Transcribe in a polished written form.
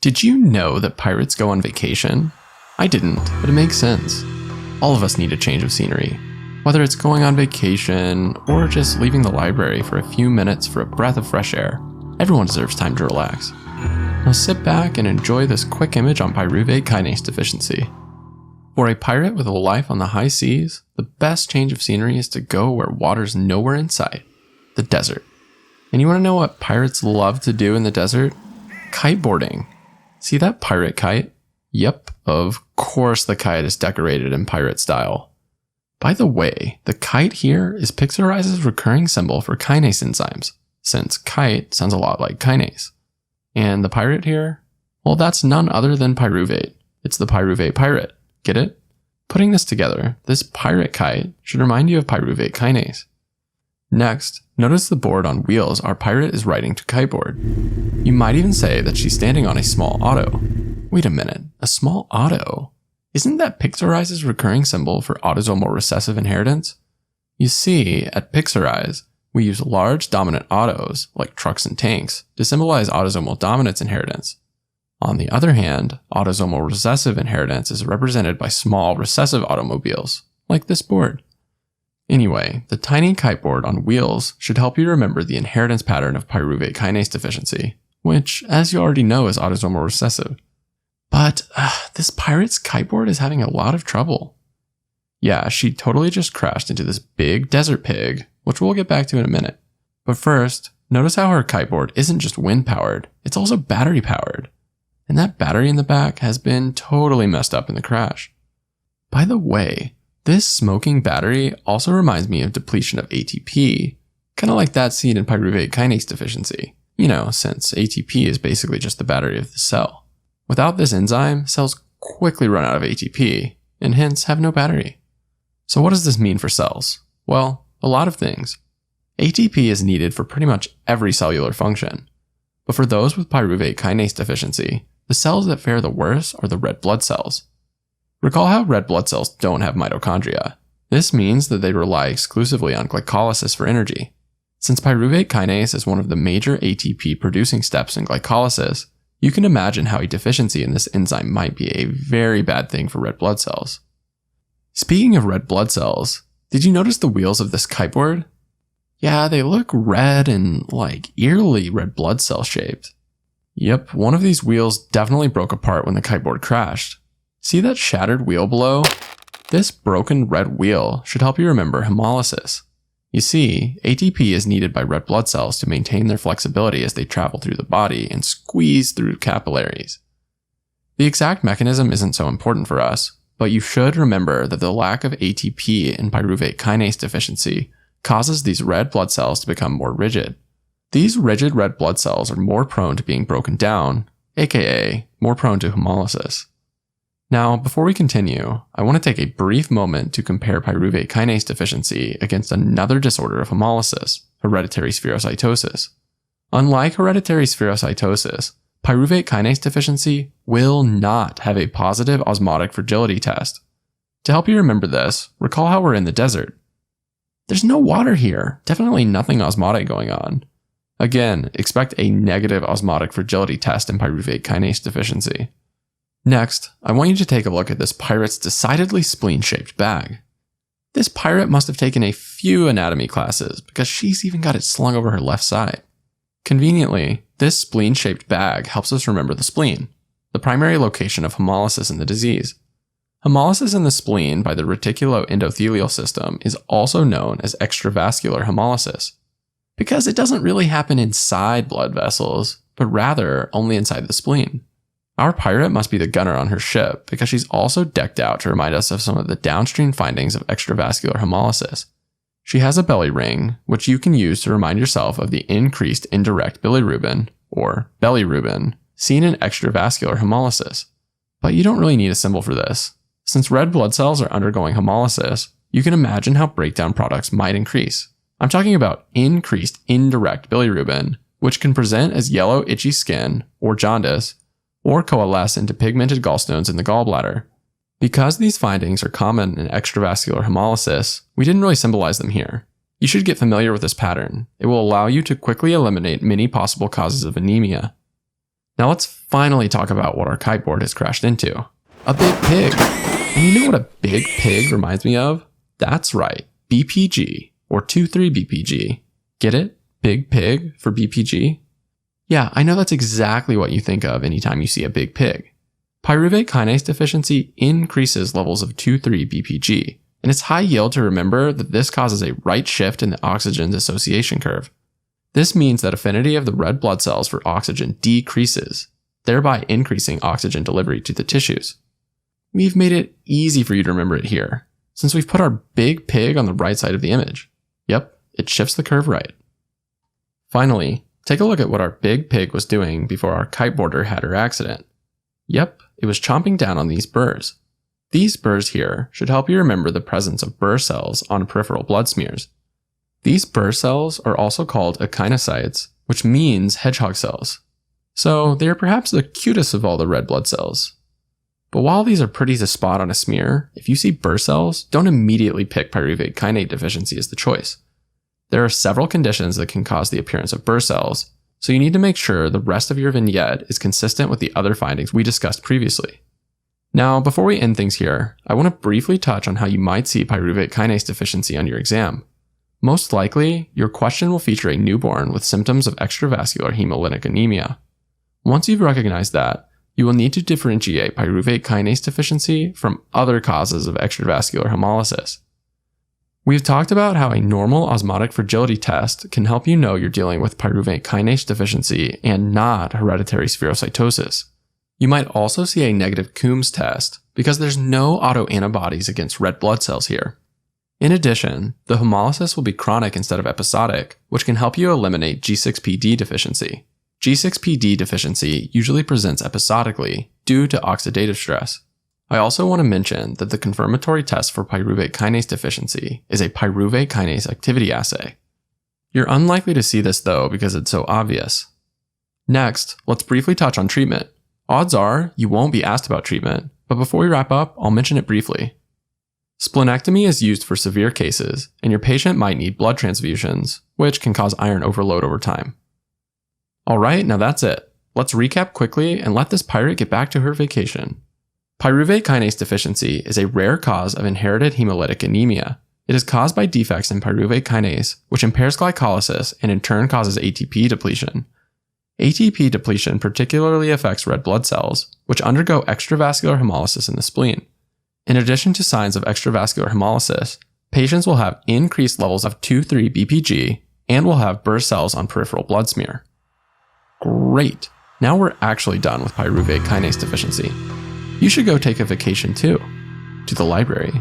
Did you know that pirates go on vacation? I didn't, but it makes sense. All of us need a change of scenery. Whether it's going on vacation or just leaving the library for a few minutes for a breath of fresh air, everyone deserves time to relax. Now sit back and enjoy this quick image on pyruvate kinase deficiency. For a pirate with a life on the high seas, the best change of scenery is to go where water's nowhere in sight, the desert. And you want to know what pirates love to do in the desert? Kiteboarding. See that pirate kite? Yep, of course the kite is decorated in pirate style. By the way, the kite here is Pixarize's recurring symbol for kinase enzymes, since kite sounds a lot like kinase. And the pirate here? Well, that's none other than Pyruvate. It's the Pyruvate pirate. Get it? Putting this together, this pirate kite should remind you of pyruvate kinase. Next, notice the board on wheels our pirate is riding to kiteboard. You might even say that she's standing on a small auto. Wait a minute, a small auto? Isn't that Pixarize's recurring symbol for autosomal recessive inheritance? You see, at Pixarize, we use large dominant autos, like trucks and tanks, to symbolize autosomal dominance inheritance. On the other hand, autosomal recessive inheritance is represented by small recessive automobiles, like this board. Anyway, the tiny kiteboard on wheels should help you remember the inheritance pattern of pyruvate kinase deficiency, which, as you already know, is autosomal recessive. But this pirate's kiteboard is having a lot of trouble. Yeah, she totally just crashed into this big desert pig, which we'll get back to in a minute. But first, notice how her kiteboard isn't just wind powered, it's also battery powered. And that battery in the back has been totally messed up in the crash. By the way, this smoking battery also reminds me of depletion of ATP, kind of like that seen in pyruvate kinase deficiency. You know, since ATP is basically just the battery of the cell. Without this enzyme, cells quickly run out of ATP, and hence have no battery. So what does this mean for cells? Well, a lot of things. ATP is needed for pretty much every cellular function. But for those with pyruvate kinase deficiency, the cells that fare the worst are the red blood cells. Recall how red blood cells don't have mitochondria. This means that they rely exclusively on glycolysis for energy. Since pyruvate kinase is one of the major ATP producing steps in glycolysis, you can imagine how a deficiency in this enzyme might be a very bad thing for red blood cells. Speaking of red blood cells, did you notice the wheels of this kiteboard? Yeah, they look red and like eerily red blood cell shaped. Yep, one of these wheels definitely broke apart when the kiteboard crashed. See that shattered wheel below? This broken red wheel should help you remember hemolysis. You see, ATP is needed by red blood cells to maintain their flexibility as they travel through the body and squeeze through capillaries. The exact mechanism isn't so important for us, but you should remember that the lack of ATP in pyruvate kinase deficiency causes these red blood cells to become more rigid. These rigid red blood cells are more prone to being broken down, aka more prone to hemolysis. Now, before we continue, I want to take a brief moment to compare pyruvate kinase deficiency against another disorder of hemolysis, hereditary spherocytosis. Unlike hereditary spherocytosis, pyruvate kinase deficiency will not have a positive osmotic fragility test. To help you remember this, recall how we're in the desert. There's no water here, definitely nothing osmotic going on. Again, expect a negative osmotic fragility test in pyruvate kinase deficiency. Next, I want you to take a look at this pirate's decidedly spleen-shaped bag. This pirate must have taken a few anatomy classes because she's even got it slung over her left side. Conveniently, this spleen-shaped bag helps us remember the spleen, the primary location of hemolysis in the disease. Hemolysis in the spleen by the reticuloendothelial system is also known as extravascular hemolysis, because it doesn't really happen inside blood vessels, but rather only inside the spleen. Our pirate must be the gunner on her ship because she's also decked out to remind us of some of the downstream findings of extravascular hemolysis. She has a belly ring, which you can use to remind yourself of the increased indirect bilirubin, or bilirubin, seen in extravascular hemolysis. But you don't really need a symbol for this. Since red blood cells are undergoing hemolysis, you can imagine how breakdown products might increase. I'm talking about increased indirect bilirubin, which can present as yellow itchy skin, or jaundice, or coalesce into pigmented gallstones in the gallbladder. Because these findings are common in extravascular hemolysis, we didn't really symbolize them here. You should get familiar with this pattern. It will allow you to quickly eliminate many possible causes of anemia. Now let's finally talk about what our kiteboard has crashed into. A big pig. And you know what a big pig reminds me of? That's right, BPG, or 2,3-BPG. Get it? Big pig for BPG? Yeah, I know that's exactly what you think of anytime you see a big pig. Pyruvate kinase deficiency increases levels of 2,3-BPG, and it's high yield to remember that this causes a right shift in the oxygen dissociation curve. This means that affinity of the red blood cells for oxygen decreases, thereby increasing oxygen delivery to the tissues. We've made it easy for you to remember it here, since we've put our big pig on the right side of the image. Yep, it shifts the curve right. Finally, take a look at what our big pig was doing before our kiteboarder had her accident. Yep, it was chomping down on these burrs. These burrs here should help you remember the presence of burr cells on peripheral blood smears. These burr cells are also called echinocytes, which means hedgehog cells. So they are perhaps the cutest of all the red blood cells. But while these are pretty to spot on a smear, if you see burr cells, don't immediately pick pyruvate kinase deficiency as the choice. There are several conditions that can cause the appearance of burr cells, so you need to make sure the rest of your vignette is consistent with the other findings we discussed previously. Now, before we end things here, I want to briefly touch on how you might see pyruvate kinase deficiency on your exam. Most likely, your question will feature a newborn with symptoms of extravascular hemolytic anemia. Once you've recognized that, you will need to differentiate pyruvate kinase deficiency from other causes of extravascular hemolysis. We've talked about how a normal osmotic fragility test can help you know you're dealing with pyruvate kinase deficiency and not hereditary spherocytosis. You might also see a negative Coombs test because there's no autoantibodies against red blood cells here. In addition, the hemolysis will be chronic instead of episodic, which can help you eliminate G6PD deficiency. G6PD deficiency usually presents episodically due to oxidative stress. I also want to mention that the confirmatory test for pyruvate kinase deficiency is a pyruvate kinase activity assay. You're unlikely to see this though because it's so obvious. Next, let's briefly touch on treatment. Odds are you won't be asked about treatment, but before we wrap up, I'll mention it briefly. Splenectomy is used for severe cases, and your patient might need blood transfusions, which can cause iron overload over time. Alright, now that's it. Let's recap quickly and let this pirate get back to her vacation. Pyruvate kinase deficiency is a rare cause of inherited hemolytic anemia. It is caused by defects in pyruvate kinase, which impairs glycolysis and in turn causes ATP depletion. ATP depletion particularly affects red blood cells, which undergo extravascular hemolysis in the spleen. In addition to signs of extravascular hemolysis, patients will have increased levels of 2,3-BPG and will have burr cells on peripheral blood smear. Great! Now we're actually done with pyruvate kinase deficiency. You should go take a vacation too. To the library.